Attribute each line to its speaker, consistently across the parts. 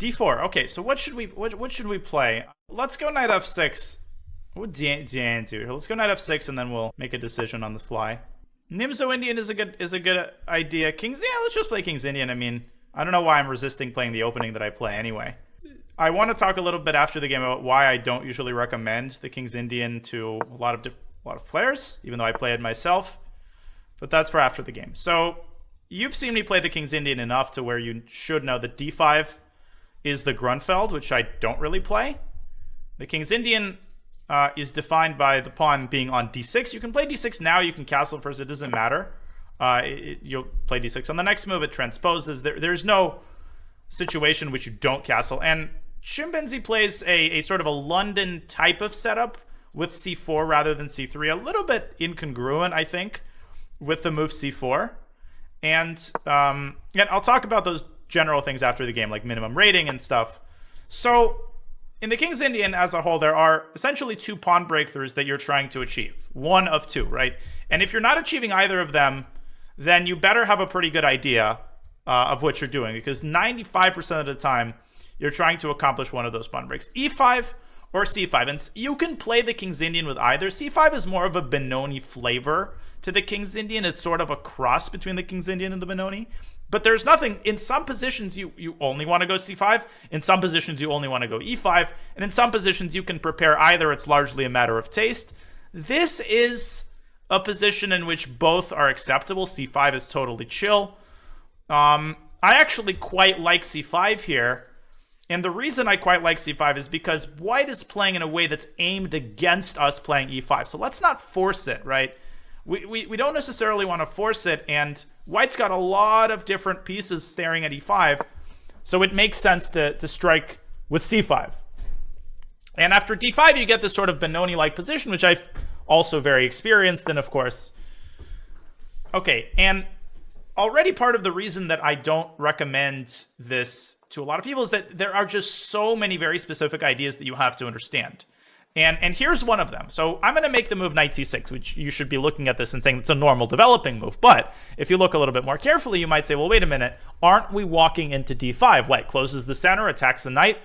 Speaker 1: d4. Okay, so what should we play? Let's go knight f6. What would Diane do? Let's go knight f6, and then we'll make a decision on the fly. Nimzo Indian is a good idea. King's, yeah, let's just play King's Indian. I mean, I don't know why I'm resisting playing the opening that I play anyway. I want to talk a little bit after the game about why I don't usually recommend the King's Indian to a lot of players, even though I play it myself. But that's for after the game. So you've seen me play the King's Indian enough to where you should know that d5 is the Grunfeld, which I don't really play. The King's Indian is defined by the pawn being on d6. You can play d6 now. You can castle first. It doesn't matter. You'll play d6. On the next move, it transposes. There's no situation which you don't castle. And Chimpanzee plays a sort of a London type of setup with c4 rather than c3. A little bit incongruent, I think, with the move c4. And I'll talk about those general things after the game, like minimum rating and stuff. So in the King's Indian as a whole, there are essentially two pawn breakthroughs that you're trying to achieve. One of two, right? And if you're not achieving either of them, then you better have a pretty good idea of what you're doing, because 95% of the time, you're trying to accomplish one of those pawn breaks. e5 or c5. And you can play the King's Indian with either. c5 is more of a Benoni flavor to the King's Indian. It's sort of a cross between the King's Indian and the Benoni. But there's nothing, in some positions you only want to go c5, in some positions you only want to go e5, and in some positions you can prepare either. It's largely a matter of taste. This is a position in which both are acceptable. c5 is totally chill. I actually quite like c5 here, and the reason I quite like c5 is because white is playing in a way that's aimed against us playing e5. So let's not force it, right? We don't necessarily want to force it, and white's got a lot of different pieces staring at e5, so it makes sense to strike with c5. And after d5, you get this sort of Benoni-like position, which I've also very experienced, and of course... Okay, and already part of the reason that I don't recommend this to a lot of people is that there are just so many very specific ideas that you have to understand. And here's one of them. So I'm going to make the move knight c6, which you should be looking at this and saying it's a normal developing move. But if you look a little bit more carefully, you might say, well, wait a minute. Aren't we walking into d5? White closes the center, attacks the knight.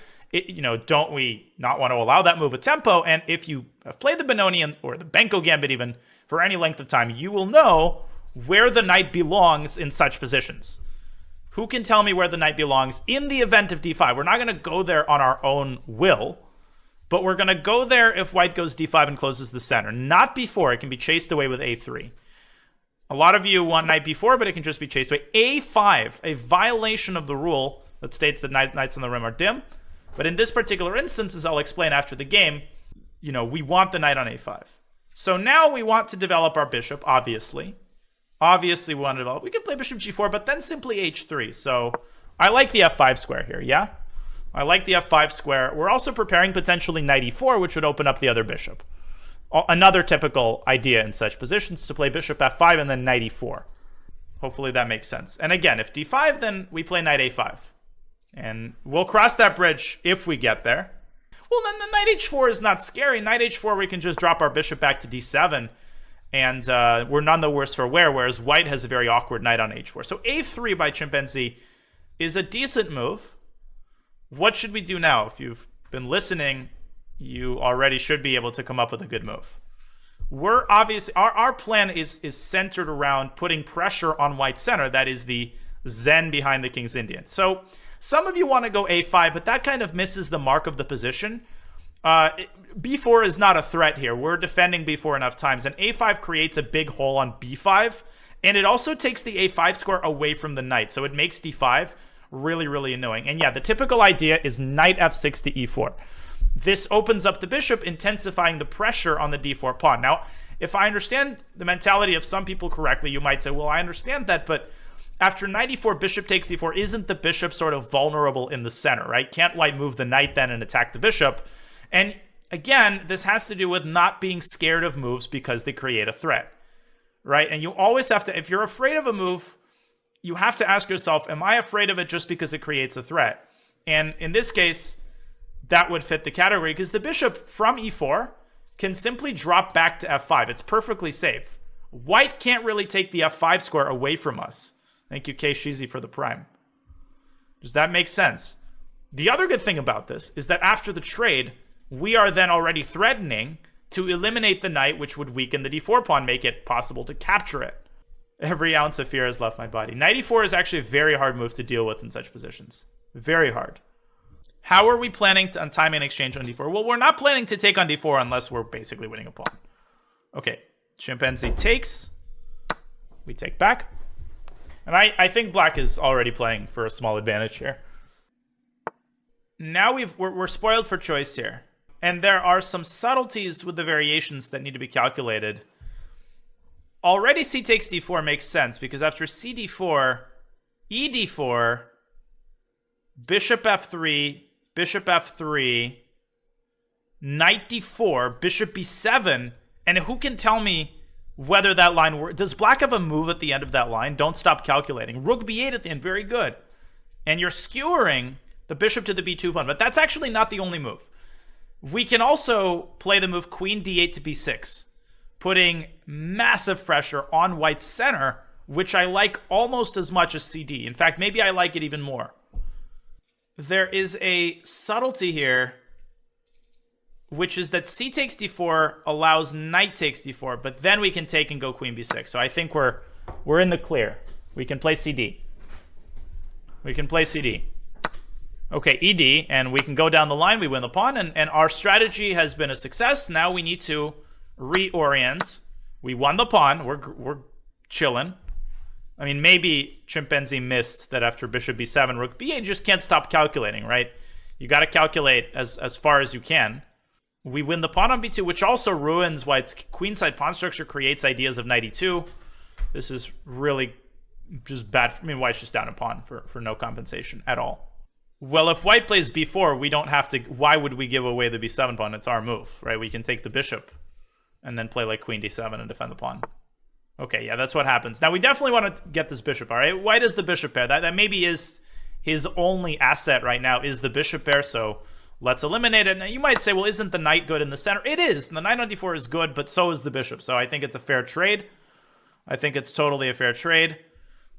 Speaker 1: Don't we not want to allow that move a tempo? And if you have played the Benoni or the Benko Gambit even for any length of time, you will know where the knight belongs in such positions. Who can tell me where the knight belongs in the event of d5? We're not going to go there on our own will. But we're going to go there if white goes d5 and closes the center. Not before. It can be chased away with a3. A lot of you want knight b4, but it can just be chased away. a5, a violation of the rule that states that knights on the rim are dim. But in this particular instance, as I'll explain after the game, we want the knight on a5. So now we want to develop our bishop, obviously. Obviously, we want to develop. We can play bishop g4, but then simply h3. So I like the f5 square here, yeah? I like the f5 square. We're also preparing potentially knight e4, which would open up the other bishop. Another typical idea in such positions to play bishop f5 and then knight e4. Hopefully that makes sense. And again, if d5, then we play knight a5. And we'll cross that bridge if we get there. Well, then the knight h4 is not scary. Knight h4, we can just drop our bishop back to d7. And we're none the worse for wear, whereas white has a very awkward knight on h4. So a3 by Chimpanzee is a decent move. What should we do now? If you've been listening, you already should be able to come up with a good move. We're obviously, our plan is centered around putting pressure on white center. That is the zen behind the King's Indian. So some of you want to go a5, but that kind of misses the mark of the position. b4 is not a threat here. We're defending b4 enough times, and a5 creates a big hole on b5, and it also takes the a5 square away from the knight, so it makes d5 really, really annoying. And yeah, the typical idea is knight f6 to e4. This opens up the bishop, intensifying the pressure on the d4 pawn. Now, if I understand the mentality of some people correctly, you might say, well, I understand that, but after knight e4, bishop takes e4, isn't the bishop sort of vulnerable in the center, right? Can't white move the knight then and attack the bishop? And again, this has to do with not being scared of moves because they create a threat, right? And you always have to, if you're afraid of a move, you have to ask yourself, am I afraid of it just because it creates a threat? And in this case, that would fit the category because the bishop from e4 can simply drop back to f5. It's perfectly safe. White can't really take the f5 square away from us. Thank you, K. Shizi, for the prime. Does that make sense? The other good thing about this is that after the trade, we are then already threatening to eliminate the knight, which would weaken the d4 pawn, make it possible to capture it. Every ounce of fear has left my body. Knight e4 is actually a very hard move to deal with in such positions. Very hard. How are we planning on timing an exchange on d4? Well, we're not planning to take on d4 unless we're basically winning a pawn. Okay, chimpanzee takes. We take back. And I think black is already playing for a small advantage here. Now we're spoiled for choice here. And there are some subtleties with the variations that need to be calculated. Already c takes d4 makes sense, because after c d4, e d4, bishop f3, bishop f3, knight d4, bishop b7, and who can tell me whether that line works? Does black have a move at the end of that line? Don't stop calculating. Rook b8 at the end, very good. And you're skewering the bishop to the b2 pawn, but that's actually not the only move. We can also play the move queen d8 to b6, putting massive pressure on white's center, which I like almost as much as cd. In fact, maybe I like it even more. There is a subtlety here, which is that c takes d4 allows knight takes d4, but then we can take and go queen b6. So I think we're in the clear. We can play cd. We can play cd. Okay, ed, and we can go down the line. We win the pawn, and our strategy has been a success. Now we need to reorient. We won the pawn. We're chilling. I mean, maybe chimpanzee missed that after bishop b7, rook b8. You just can't stop calculating, right? You got to calculate as far as you can. We win the pawn on b2, which also ruins white's queenside pawn structure, creates ideas of knight e2. This is really just bad. I mean, white's just down a pawn for no compensation at all. Well, if white plays b4, we don't have to... Why would we give away the b7 pawn? It's our move, right? We can take the bishop and then play like queen d7 and defend the pawn. Okay, yeah, that's what happens. Now, we definitely want to get this bishop, all right? White is the bishop pair. That maybe is his only asset right now, is the bishop pair, so let's eliminate it. Now, you might say, well, isn't the knight good in the center? It is. The knight on d4 is good, but so is the bishop. So I think it's a fair trade. I think it's totally a fair trade.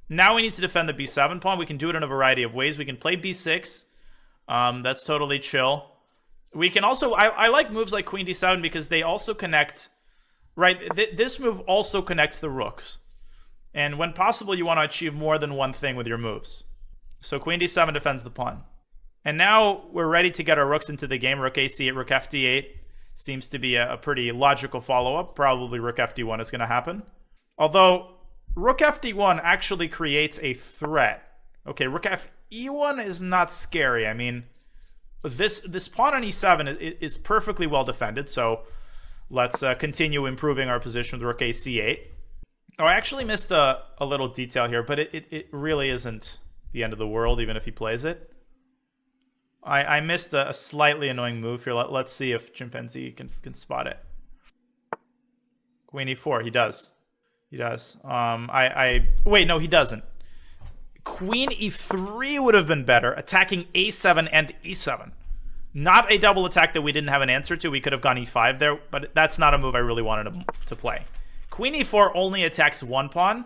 Speaker 1: Now we need to defend the b7 pawn. We can do it in a variety of ways. We can play b6. That's totally chill. We can also... I like moves like queen d7 because they also connect... Right, this move also connects the rooks. And when possible, you want to achieve more than one thing with your moves. So queen d7 defends the pawn. And now we're ready to get our rooks into the game. Rook ac8, rook fd8 seems to be a pretty logical follow-up. Probably rook fd1 is going to happen. Although rook fd1 actually creates a threat. Okay, rook fe1 is not scary. I mean, this pawn on e7 is perfectly well defended, so let's continue improving our position with rook ac8. Oh, I actually missed a little detail here, but it really isn't the end of the world, even if he plays it. I missed a slightly annoying move here. Let's see if chimpanzee can spot it. Queen e4, he does. He does. Wait, no, he doesn't. Queen e3 would have been better, attacking a7 and e7. Not a double attack that we didn't have an answer to. We could have gone e5 there, but that's not a move I really wanted to play. Queen e4 only attacks one pawn,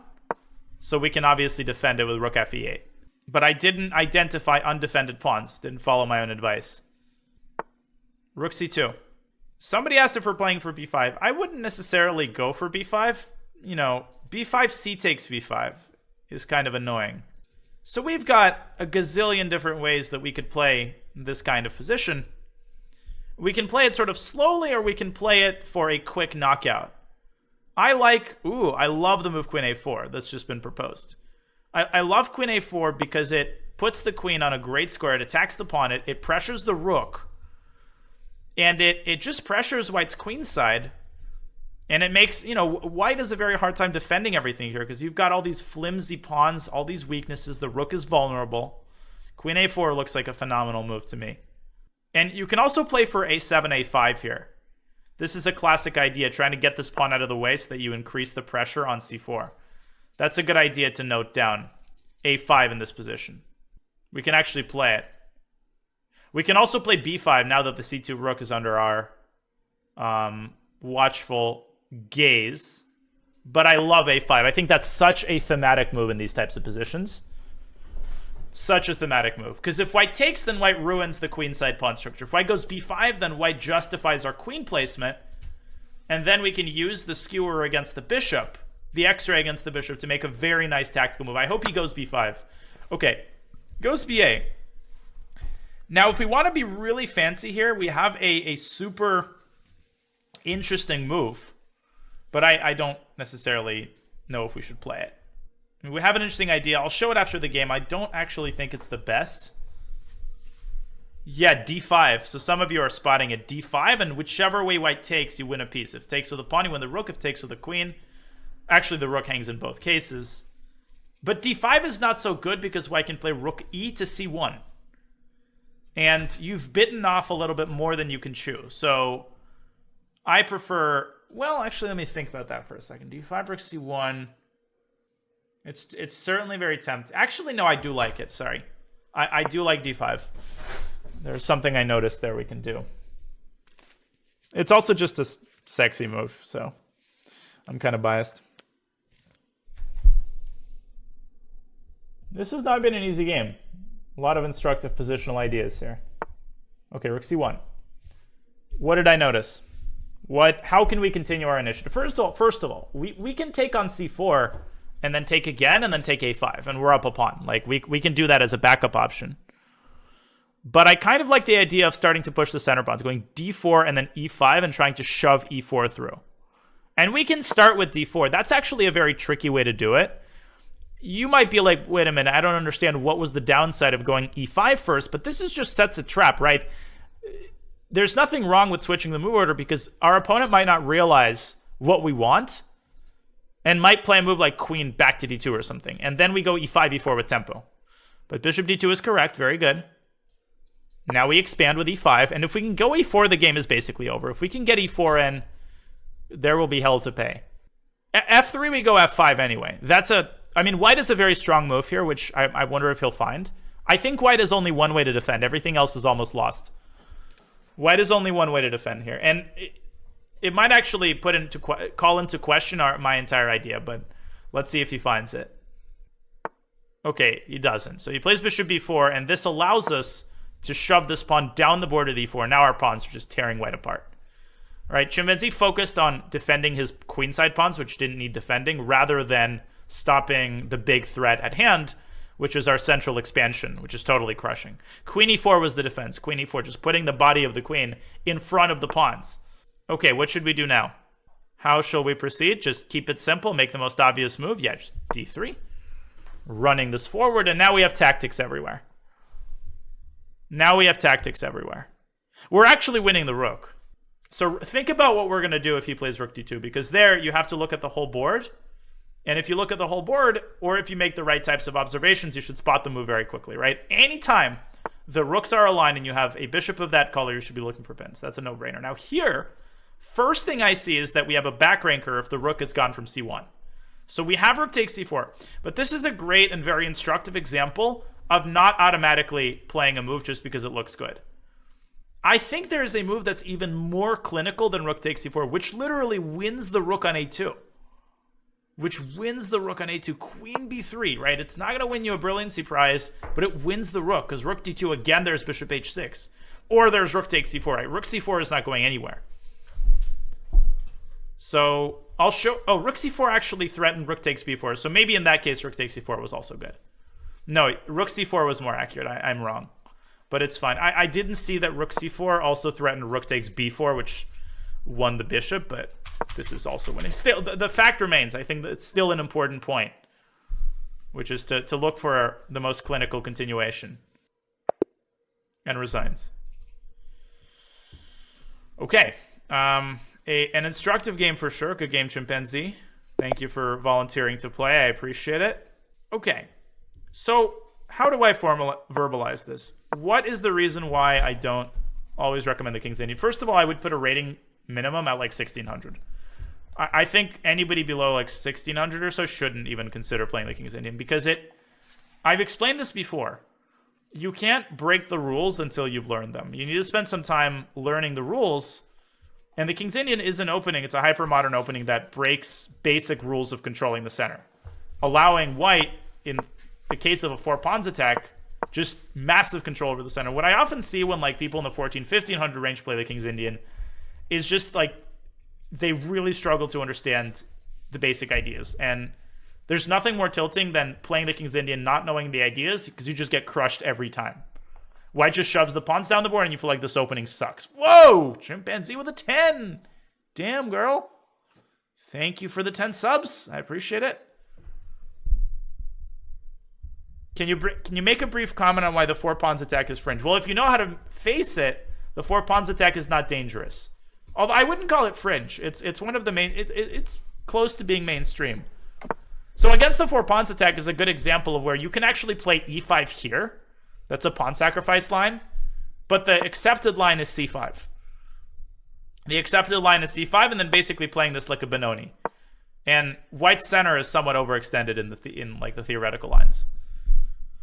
Speaker 1: so we can obviously defend it with rook fe8. But I didn't identify undefended pawns. Didn't follow my own advice. Rook c2. Somebody asked if we're playing for b5. I wouldn't necessarily go for b5. You know, b5 c takes b5 is kind of annoying. So we've got a gazillion different ways that we could play this kind of position. We can play it sort of slowly, or we can play it for a quick knockout. I love the move queen a4 that's just been proposed. I love queen a4 because it puts the queen on a great square. It attacks the pawn. It pressures the rook. And it just pressures white's queen side. And it makes, white has a very hard time defending everything here because you've got all these flimsy pawns, all these weaknesses. The rook is vulnerable. Queen a4 looks like a phenomenal move to me. And you can also play for a7, a5 here. This is a classic idea, trying to get this pawn out of the way so that you increase the pressure on c4. That's a good idea to note down. a5 in this position. We can actually play it. We can also play b5 now that the c2 rook is under our watchful gaze. But I love a5. I think that's such a thematic move in these types of positions. Such a thematic move. Because if white takes, then white ruins the queenside pawn structure. If white goes b5, then white justifies our queen placement. And then we can use the skewer against the bishop, the x-ray against the bishop, to make a very nice tactical move. I hope he goes b5. Okay, goes ba. Now, if we want to be really fancy here, we have a super interesting move. But I don't necessarily know if we should play it. I mean, we have an interesting idea. I'll show it after the game. I don't actually think it's the best. Yeah, d5. So some of you are spotting it. d5, and whichever way white takes, you win a piece. If takes with a pawn, you win the rook. If takes with a queen, actually the rook hangs in both cases. But d5 is not so good because white can play rook e to c1. And you've bitten off a little bit more than you can chew. So I prefer... Well, actually, let me think about that for a second. d5, rook c1... It's certainly very tempting. Actually, no, I do like it. Sorry. I do like d5. There's something I noticed there we can do. It's also just a sexy move, so I'm kind of biased. This has not been an easy game. A lot of instructive positional ideas here. Okay, rook c1. What did I notice? How can we continue our initiative? First of all, we can take on c4 and then take again, and then take a5, and we're up a pawn. Like, we can do that as a backup option. But I kind of like the idea of starting to push the center pawns, going d4 and then e5, and trying to shove e4 through. And we can start with d4. That's actually a very tricky way to do it. You might be like, wait a minute, I don't understand what was the downside of going e5 first, but this is just sets a trap, right? There's nothing wrong with switching the move order because our opponent might not realize what we want, and might play a move like queen back to d2 or something. And then we go e5, e4 with tempo. But bishop d2 is correct. Very good. Now we expand with e5. And if we can go e4, the game is basically over. If we can get e4 in, there will be hell to pay. F3, we go f5 anyway. I mean, white is a very strong move here, which I wonder if he'll find. I think white has only one way to defend. Everything else is almost lost. White is only one way to defend here. And... It might actually call into question my entire idea, but let's see if he finds it. Okay, he doesn't. So he plays bishop b4, and this allows us to shove this pawn down the board of e4. Now our pawns are just tearing white apart. All right, Chimpanzee focused on defending his queenside pawns, which didn't need defending, rather than stopping the big threat at hand, which is our central expansion, which is totally crushing. Queen e4 was the defense. Queen e4, just putting the body of the queen in front of the pawns. Okay, what should we do now? How shall we proceed? Just keep it simple, make the most obvious move. Yeah, just d3. Running this forward, and now we have tactics everywhere. We're actually winning the rook. So think about what we're going to do if he plays rook d2, because there you have to look at the whole board. And if you look at the whole board, or if you make the right types of observations, you should spot the move very quickly, right? Anytime the rooks are aligned and you have a bishop of that color, you should be looking for pins. That's a no-brainer. Now here... First thing I see is that we have a back ranker if the rook has gone from c1. So we have rook takes c4. But this is a great and very instructive example of not automatically playing a move just because it looks good. I think there is a move that's even more clinical than rook takes c4, which literally wins the rook on a2. Queen b3, right? It's not going to win you a brilliancy prize, but it wins the rook, because rook d2, again, there's bishop h6. Or there's rook takes c4, right? Rook c4 is not going anywhere. So I'll show... Oh, rook c4 actually threatened rook takes b4. So maybe in that case, rook takes c4 was also good. No, rook c4 was more accurate. I'm wrong. But it's fine. I didn't see that rook c4 also threatened rook takes b4, which won the bishop. But this is also winning. Still, the fact remains. I think that it's still an important point, which is to look for the most clinical continuation. And resigns. Okay. An instructive game for sure. Good game, Chimpanzee. Thank you for volunteering to play. I appreciate it. Okay. So, how do I verbalize this? What is the reason why I don't always recommend the King's Indian? First of all, I would put a rating minimum at like 1600. I think anybody below like 1600 or so shouldn't even consider playing the King's Indian, because I've explained this before. You can't break the rules until you've learned them. You need to spend some time learning the rules. And the King's Indian is an opening. It's a hyper-modern opening that breaks basic rules of controlling the center, allowing white, in the case of a four pawns attack, Just massive control over the center. What I often see when like people in the 1400-1500 range play the King's Indian is just like they really struggle to understand the basic ideas. And there's nothing more tilting than playing the King's Indian not knowing the ideas, because you just get crushed every time. White just shoves the pawns down the board and you feel like this opening sucks. Whoa! Chimpanzee with a 10. Damn, girl. Thank you for the 10 subs. I appreciate it. Can you make a brief comment on why the 4 pawns attack is fringe? Well, if you know how to face it, the 4 pawns attack is not dangerous. Although I wouldn't call it fringe. It's one of the main... It's close to being mainstream. So against the 4 pawns attack is a good example of where you can actually play e5 here. That's a pawn sacrifice line. But the accepted line is c5. The accepted line is c5, and then basically playing this like a Benoni. And white's center is somewhat overextended in like the theoretical lines.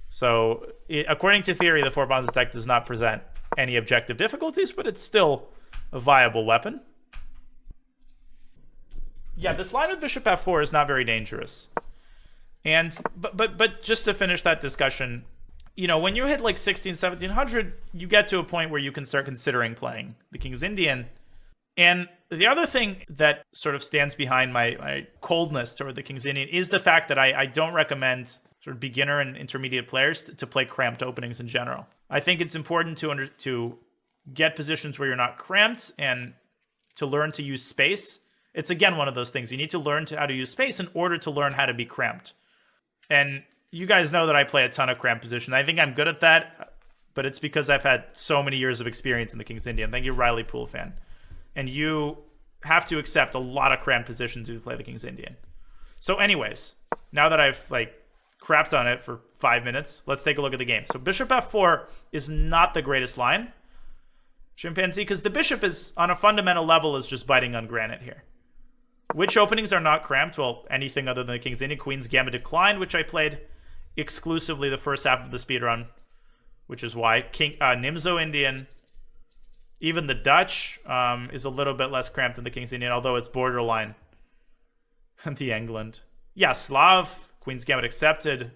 Speaker 1: So, according to theory, the 4 pawns attack does not present any objective difficulties, but it's still a viable weapon. Yeah, this line with bishop f4 is not very dangerous. And but just to finish that discussion, you know, when you hit like 16, 1700, you get to a point where you can start considering playing the King's Indian. And the other thing that sort of stands behind my coldness toward the King's Indian is the fact that I don't recommend sort of beginner and intermediate players to play cramped openings in general. I think it's important to get positions where you're not cramped and to learn to use space. It's, again, one of those things. You need to learn how to use space in order to learn how to be cramped. And you guys know that I play a ton of cramped position. I think I'm good at that, but it's because I've had so many years of experience in the King's Indian. Thank you, Riley Poole fan. And you have to accept a lot of cramped positions to play the King's Indian. So anyways, now that I've like crapped on it for 5 minutes, let's take a look at the game. So bishop f4 is not the greatest line, Chimpanzee, because the bishop is, on a fundamental level, is just biting on granite here. Which openings are not cramped? Well, anything other than the King's Indian. Queen's Gambit declined, which I played exclusively the first half of the speedrun, which is why. Nimzo Indian, even the Dutch is a little bit less cramped than the King's Indian, although it's borderline. The England. Yeah, Slav, Queen's Gambit accepted.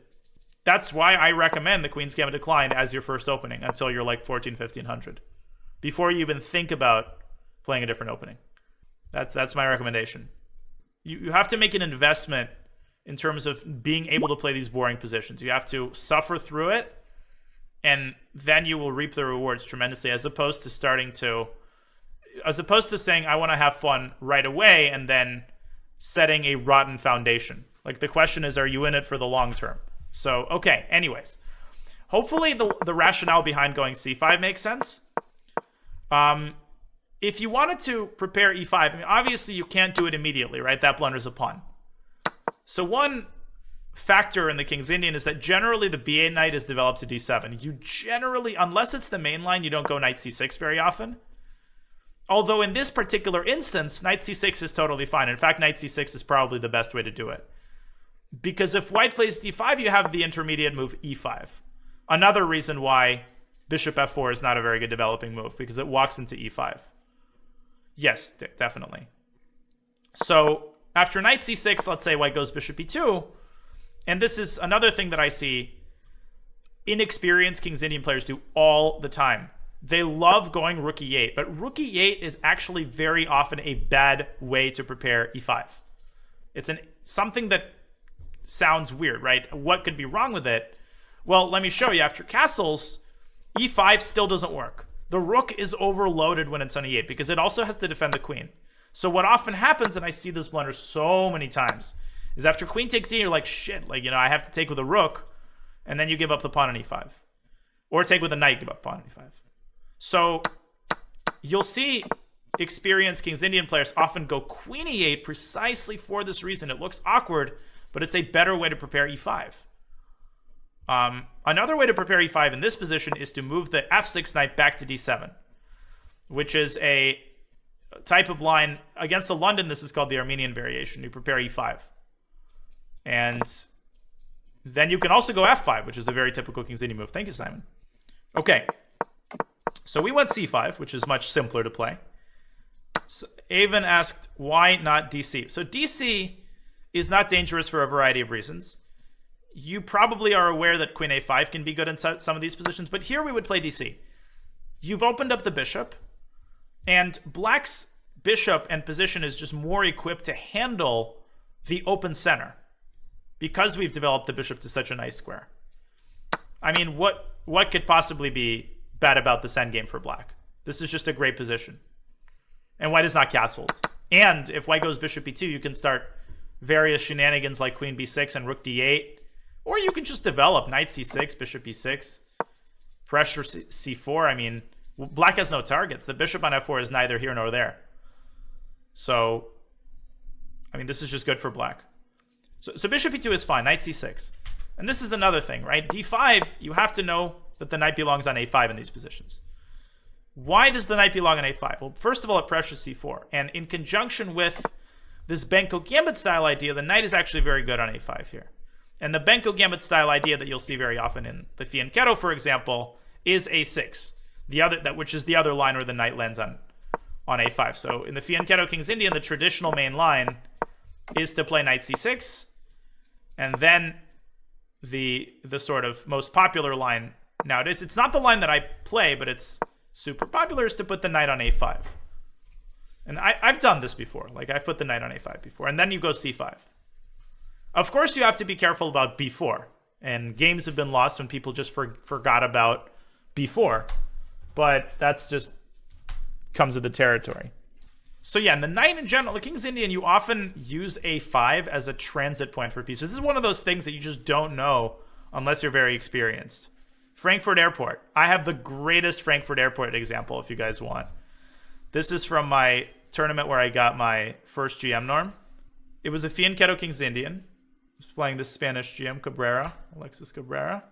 Speaker 1: That's why I recommend the Queen's Gambit declined as your first opening until you're like 14, 1500. Before you even think about playing a different opening. That's my recommendation. You have to make an investment in terms of being able to play these boring positions. You have to suffer through it, and then you will reap the rewards tremendously, as opposed to saying, I want to have fun right away, and then setting a rotten foundation. Like, the question is, are you in it for the long term? So, okay, anyways. Hopefully the rationale behind going c5 makes sense. If you wanted to prepare e5, I mean, obviously you can't do it immediately, right? That blunders a pawn. So one factor in the King's Indian is that generally the b8 knight is developed to d7. You generally, unless it's the main line, you don't go knight c6 very often. Although in this particular instance, knight c6 is totally fine. In fact, knight c6 is probably the best way to do it. Because if white plays d5, you have the intermediate move e5. Another reason why bishop f4 is not a very good developing move, because it walks into e5. Yes, definitely. So after knight c6, let's say white goes bishop e2. And this is another thing that I see inexperienced King's Indian players do all the time. They love going rook e8, but rook e8 is actually very often a bad way to prepare e5. It's something that sounds weird, right? What could be wrong with it? Well, let me show you. After castles, e5 still doesn't work. The rook is overloaded when it's on e8 because it also has to defend the queen. So what often happens, and I see this blunder so many times, is after queen takes e, you're like, shit, like, I have to take with a rook, and then you give up the pawn on e5. Or take with a knight, give up pawn on e5. So you'll see experienced King's Indian players often go queen e8 precisely for this reason. It looks awkward, but it's a better way to prepare e5. Another way to prepare e5 in this position is to move the f6 knight back to d7, which is a type of line. Against the London, this is called the Armenian variation. You prepare e5. And then you can also go f5, which is a very typical King's Indian move. Thank you, Simon. Okay. So we went c5, which is much simpler to play. So Avon asked, why not dc? So dc is not dangerous for a variety of reasons. you probably are aware that queen a5 can be good in some of these positions, but here we would play dc. You've opened up the bishop, and black's bishop and position is just more equipped to handle the open center because we've developed the bishop to such a nice square. I mean, what could possibly be bad about this endgame for black? This is just a great position. And white is not castled. And if white goes bishop b2, you can start various shenanigans like queen b6 and rook d8. Or you can just develop knight c6, bishop b6, pressure c4. I mean, black has no targets. The bishop on f4 is neither here nor there. So, I mean, this is just good for black. So bishop e2 is fine, knight c6. And this is another thing, right? d5, you have to know that the knight belongs on a5 in these positions. Why does the knight belong on a5? Well, first of all, it pressures c4. And in conjunction with this Benko Gambit style idea, the knight is actually very good on a5 here. And the Benko Gambit style idea that you'll see very often in the fianchetto, for example, is a6, which is the other line where the knight lands on a5. So in the fianchetto King's Indian, the traditional main line is to play knight c6, and then the sort of most popular line nowadays, it's not the line that I play, but it's super popular, is to put the knight on a5. And I've done this before. Like, I've put the knight on a5 before. And then you go c5. Of course, you have to be careful about b4. And games have been lost when people just forgot about b4. But that's just comes with the territory. So yeah, and the knight in general, the King's Indian, you often use a5 as a transit point for pieces. This is one of those things that you just don't know unless you're very experienced. Frankfurt Airport. I have the greatest Frankfurt Airport example if you guys want. This is from my tournament where I got my first GM norm. It was a fianchetto King's Indian. I was playing this Spanish GM, Cabrera, Alexis Cabrera.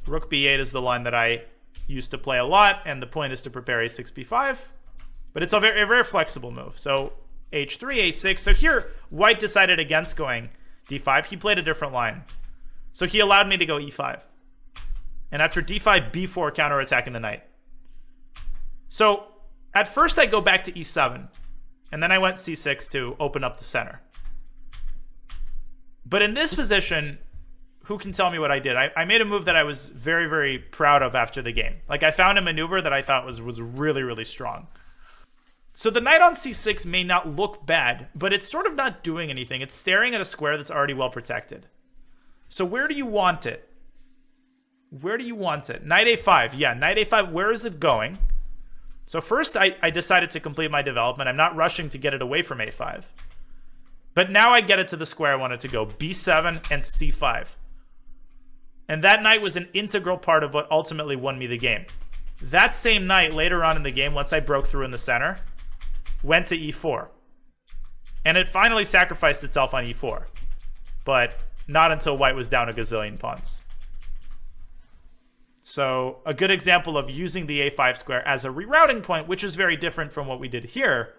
Speaker 1: Rook b8 is the line that I used to play a lot, and the point is to prepare a6, b5. But it's a very flexible move. So h3, a6. So here, white decided against going d5. He played a different line. So he allowed me to go e5. And after d5, b4, counterattacking the knight. So at first I go back to e7. And then I went c6 to open up the center. But in this position, who can tell me what I did? I made a move that I was very proud of after the game. Like, I found a maneuver that I thought was really strong. So the knight on c6 may not look bad, but it's sort of not doing anything. It's staring at a square that's already well protected. So where do you want it? Where do you want it? Knight a5. Yeah, knight a5. Where is it going? So first I decided to complete my development. I'm not rushing to get it away from a5. But now I get it to the square I want it to go. b7 and c5. And that knight was an integral part of what ultimately won me the game. That same knight later on in the game, once I broke through in the center, went to e4. And it finally sacrificed itself on e4. But not until white was down a gazillion pawns. So a good example of using the a5 square as a rerouting point, which is very different from what we did here,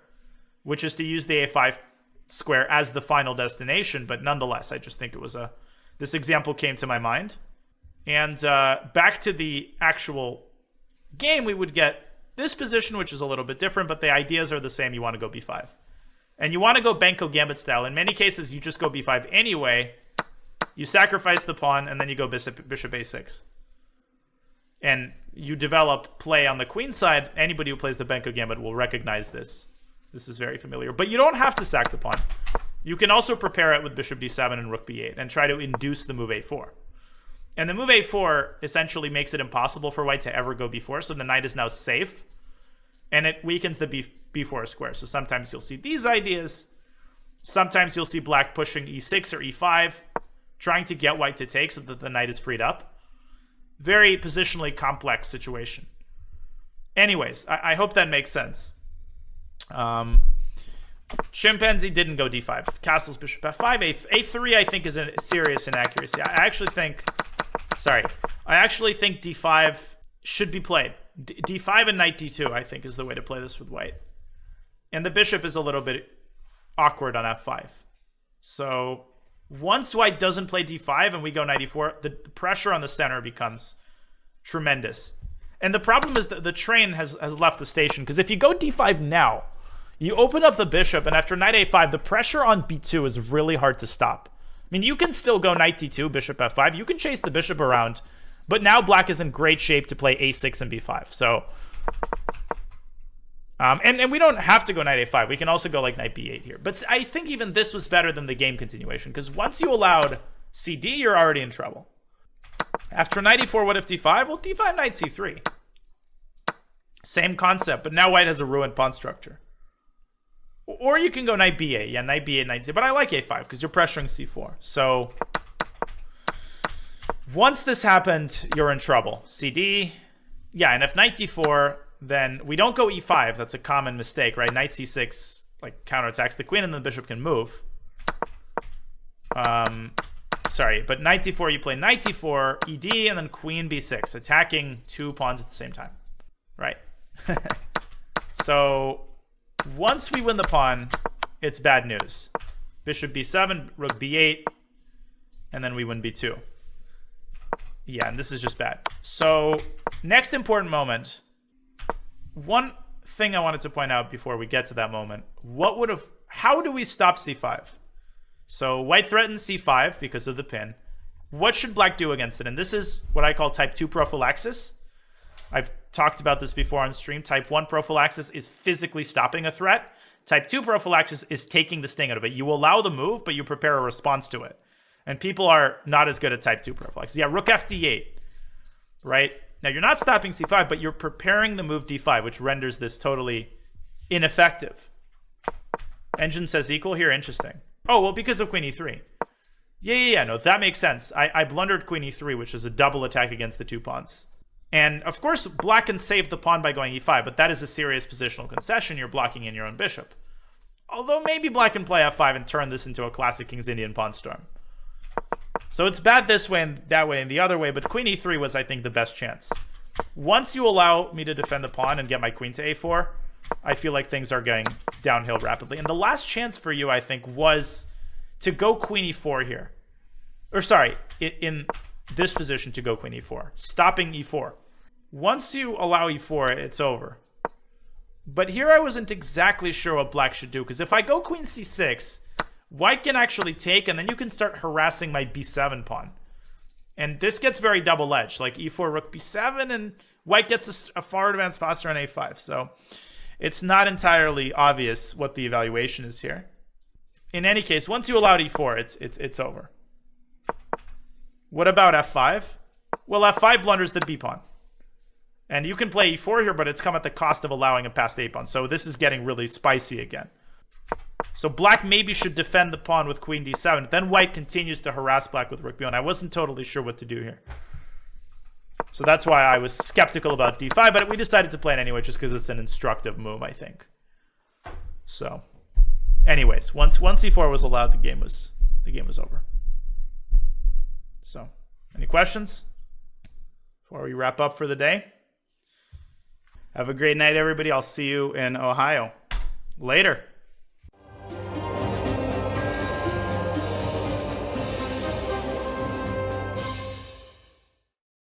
Speaker 1: which is to use the a5 square as the final destination. But nonetheless, I just think it was this example came to my mind. And back to the actual game, we would get this position, which is a little bit different, but the ideas are the same. You want to go b5. And you want to go Benko Gambit style. In many cases, you just go b5 anyway. You sacrifice the pawn, and then you go bishop a6. And you develop play on the queen side. Anybody who plays the Benko Gambit will recognize this. This is very familiar. But you don't have to sack the pawn. You can also prepare it with bishop d7 and rook b8 and try to induce the move a4. And the move a4 essentially makes it impossible for white to ever go b4, so the knight is now safe. And it weakens the b4 square. So sometimes you'll see these ideas. Sometimes you'll see black pushing e6 or e5, trying to get white to take so that the knight is freed up. Very positionally complex situation. Anyways, I hope that makes sense. Chimpanzee didn't go d5. Castles bishop f5. A3 I think is a serious inaccuracy. I actually think d5 should be played. D5 and knight d2 I think is the way to play this with white. And the bishop is a little bit awkward on f5. So once white doesn't play d5 and we go knight e4, the pressure on the center becomes tremendous. And the problem is that the train has left the station, because if you go d5 now, you open up the bishop, and after knight a5, the pressure on b2 is really hard to stop. mean, you can still go knight d2, bishop f5. You can chase the bishop around, but now black is in great shape to play a6 and b5. So, and we don't have to go knight a5. We can also go like knight b8 here. But I think even this was better than the game continuation, because once you allowed cd, you're already in trouble. After knight e4, what if d5? Well, d5, knight c3. Same concept, but now white has a ruined pawn structure. Or you can go knight b8. Yeah, knight b8, knight c8. But I like a5 because you're pressuring c4. So once this happened, you're in trouble. cd. Yeah, and if knight d4, then we don't go e5. That's a common mistake, right? Knight c6 like counterattacks the queen and the bishop can move. Sorry, but knight d4, you play knight d4, ed, and then queen b6, attacking two pawns at the same time. Right. So once we win the pawn, it's bad news. Bishop b7, rook b8, and then we win b2. Yeah, and this is just bad. So next important moment. One thing I wanted to point out before we get to that moment. How do we stop c5? So white threatens c5 because of the pin. What should black do against it? And this is what I call type 2 prophylaxis. I've talked about this before on stream. Type 1 prophylaxis is physically stopping a threat. Type 2 prophylaxis is taking the sting out of it. You allow the move, but you prepare a response to it. And people are not as good at type 2 prophylaxis. Yeah, rook f d8, right? Now, you're not stopping c5, but you're preparing the move d5, which renders this totally ineffective. Engine says equal here. Interesting. Oh, well, because of queen e3. Yeah, no, that makes sense. I blundered queen e3, which is a double attack against the two pawns. And, of course, black can save the pawn by going e5, but that is a serious positional concession. You're blocking in your own bishop. Although maybe black can play f5 and turn this into a classic King's Indian pawn storm. So it's bad this way and that way and the other way, but queen e3 was, I think, the best chance. Once you allow me to defend the pawn and get my queen to a4, I feel like things are going downhill rapidly. And the last chance for you, I think, was to go queen e4 here. Or sorry, in this position to go queen e4, stopping e4. Once you allow e4, it's over. But here I wasn't exactly sure what black should do, because if I go queen c6, white can actually take, and then you can start harassing my b7 pawn. And this gets very double-edged, like e4, rook b7, and white gets a far advanced posture on a5. So it's not entirely obvious what the evaluation is here. In any case, once you allow e4, it's over. What about f5? Well, f5 blunders the b pawn. And you can play e4 here, but it's come at the cost of allowing a passed a pawn. So this is getting really spicy again. So black maybe should defend the pawn with queen d7. Then white continues to harass black with rook b1. I wasn't totally sure what to do here. So that's why I was skeptical about d5, but we decided to play it anyway just because it's an instructive move, I think. So anyways, once e4 was allowed, the game was over. So, any questions before we wrap up for the day? Have a great night, everybody. I'll see you in Ohio. Later.